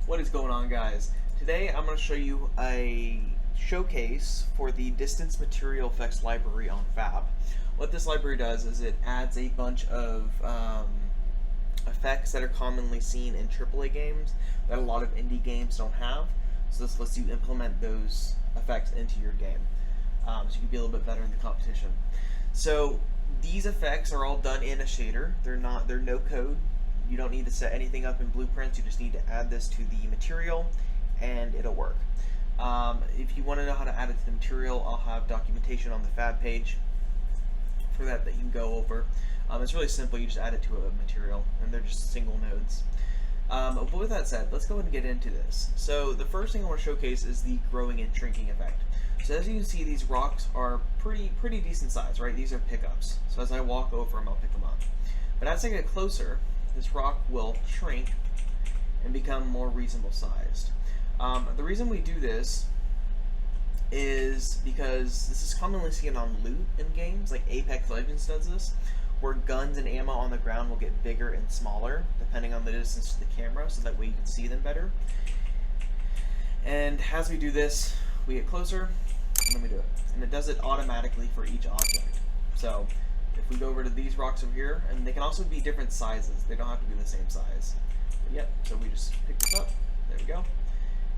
What is going on, guys? Today I'm going to show you a showcase for the Distance Material Effects library on Fab. What this library does is it adds a bunch of effects that are commonly seen in AAA games that a lot of indie games don't have. So this lets you implement those effects into your game, so you can be a little bit better in the competition. So these effects are all done in a shader. They're no code. You don't need to set anything up in Blueprints. You just need to add this to the material and it'll work. If you want to know how to add it to the material, I'll have documentation on the Fab page for that you can go over. It's really simple. You just add it to a material and they're just single nodes. But with that said, let's go ahead and get into this. So the first thing I want to showcase is the growing and shrinking effect. So as you can see, these rocks are pretty decent size, right? These are pickups. So as I walk over them, I'll pick them up. But as I get closer, this rock will shrink and become more reasonable sized. The reason we do this is because this is commonly seen on loot in games, like Apex Legends does this, where guns and ammo on the ground will get bigger and smaller depending on the distance to the camera, so that way you can see them better. And as we do this, we get closer, and then we do it. And it does it automatically for each object. So if we go over to these rocks over here, and they can also be different sizes. They don't have to be the same size. But yep, so we just pick this up, there we go,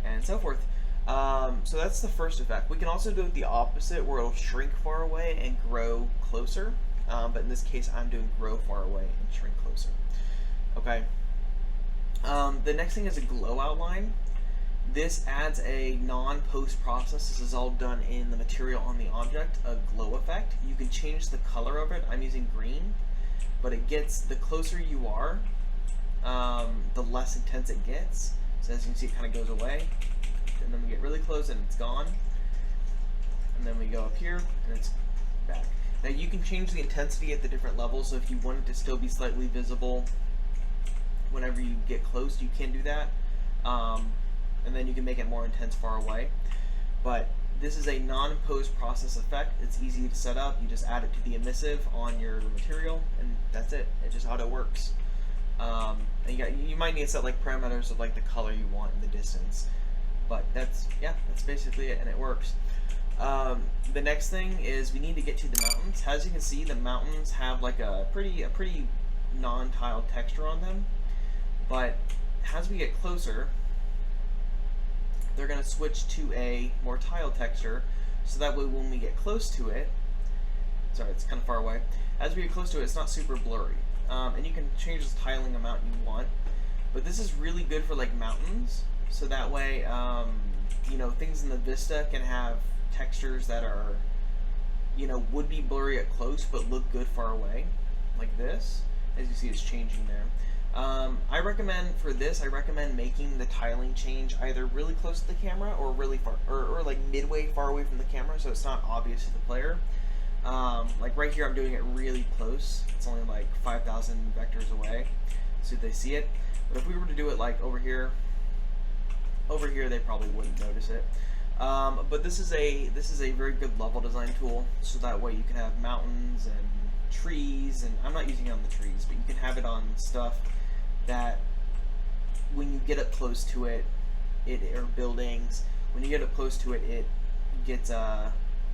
and so forth. So that's the first effect. We can also do it the opposite, where it'll shrink far away and grow closer. But in this case, I'm doing grow far away and shrink closer. Okay. The next thing is a glow outline. This adds a non-post process. This is all done in the material on the object, a glow effect. You can change the color of it. I'm using green, but it gets, the closer you are, the less intense it gets. So as you can see, it kind of goes away, and then we get really close and it's gone. And then we go up here and it's back. Now you can change the intensity at the different levels, so if you want it to still be slightly visible whenever you get close, you can do that. And then you can make it more intense far away. But this is a non-post process effect. It's easy to set up. You just add it to the emissive on your material, and that's it. It just auto works. And you might need to set like parameters of like the color you want and the distance. But that's basically it, and it works. The next thing is we need to get to the mountains. As you can see, the mountains have like a pretty non-tiled texture on them. But as we get closer, they're going to switch to a more tiled texture, so that way when we get close to it, sorry, it's kind of far away, as we get close to it, it's not super blurry. And you can change the tiling amount you want, but this is really good for like mountains, so that way, you know, things in the vista can have textures that are, you know, would be blurry at close, but look good far away, like this. As you see, it's changing there. I recommend making the tiling change either really close to the camera or really far, or like midway far away from the camera, so it's not obvious to the player. Like right here, I'm doing it really close. It's only like 5,000 vectors away, so they see it. But if we were to do it like over here, they probably wouldn't notice it. But this is a very good level design tool, so that way you can have mountains and trees, and I'm not using it on the trees, but you can have it on stuff that when you get up close to it, or buildings, when you get up close to it, it gets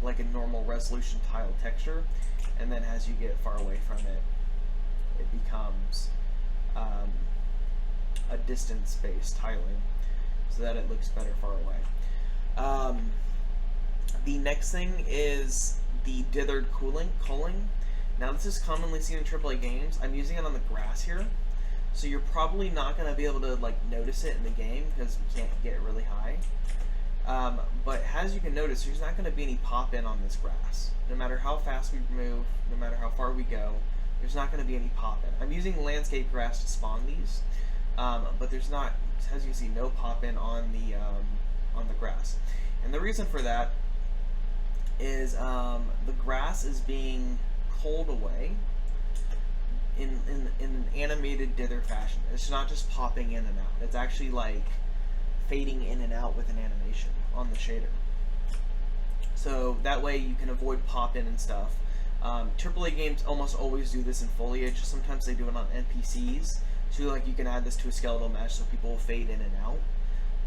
like a normal resolution tile texture, and then as you get far away from it, it becomes a distance-based tiling, so that it looks better far away. The next thing is the dithered culling. Now this is commonly seen in AAA games. I'm using it on the grass here, so you're probably not going to be able to like notice it in the game because we can't get it really high. But as you can notice, there's not going to be any pop in on this grass. No matter how fast we move, no matter how far we go, there's not going to be any pop in. I'm using landscape grass to spawn these, but there's not, as you can see, no pop in on the grass. And the reason for that is the grass is being pulled away in an animated dither fashion. It's not just popping in and out. It's actually like fading in and out with an animation on the shader. So that way you can avoid pop in and stuff. AAA games almost always do this in foliage. Sometimes they do it on NPCs. So like you can add this to a skeletal mesh so people will fade in and out.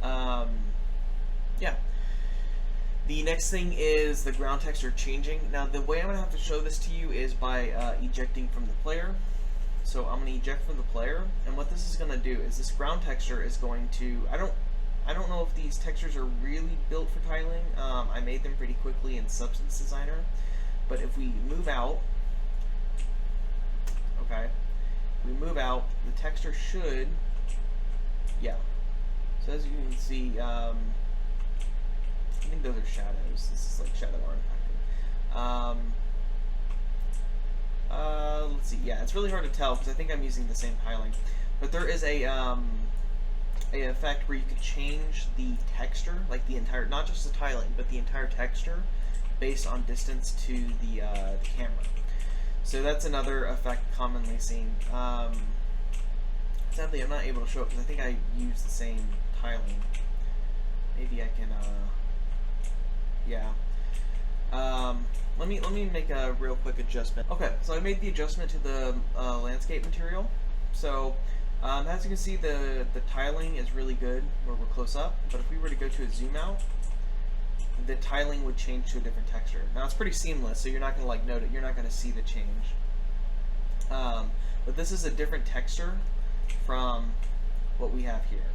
Yeah. The next thing is the ground texture changing. Now the way I'm going to have to show this to you is by ejecting from the player. So I'm going to eject from the player, and what this is going to do is this ground texture is going to, I don't know if these textures are really built for tiling. I made them pretty quickly in Substance Designer, but if we move out, okay, if we move out, the texture should, yeah. So as you can see, I think those are shadows. This is like shadow artifacting. Let's see. Yeah, it's really hard to tell because I think I'm using the same tiling, but there is a effect where you could change the texture, like the entire, not just the tiling, but the entire texture, based on distance to the camera. So that's another effect commonly seen. Sadly, I'm not able to show it because I think I use the same tiling. Maybe I can. Yeah. Let me make a real quick adjustment. Okay, so I made the adjustment to the landscape material. So as you can see, the tiling is really good where we're close up, but if we were to go to a zoom out, the tiling would change to a different texture. Now it's pretty seamless, so you're not gonna like note it. You're not gonna see the change. But this is a different texture from what we have here.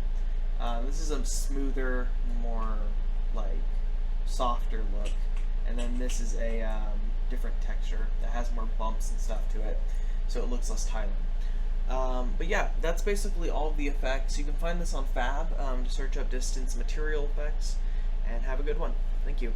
This is a smoother, more like softer look, and then this is a different texture that has more bumps and stuff to it, so it looks less tiling. But yeah, that's basically all of the effects. You can find this on Fab. Just search up Distance Material Effects, and have a good one. Thank you.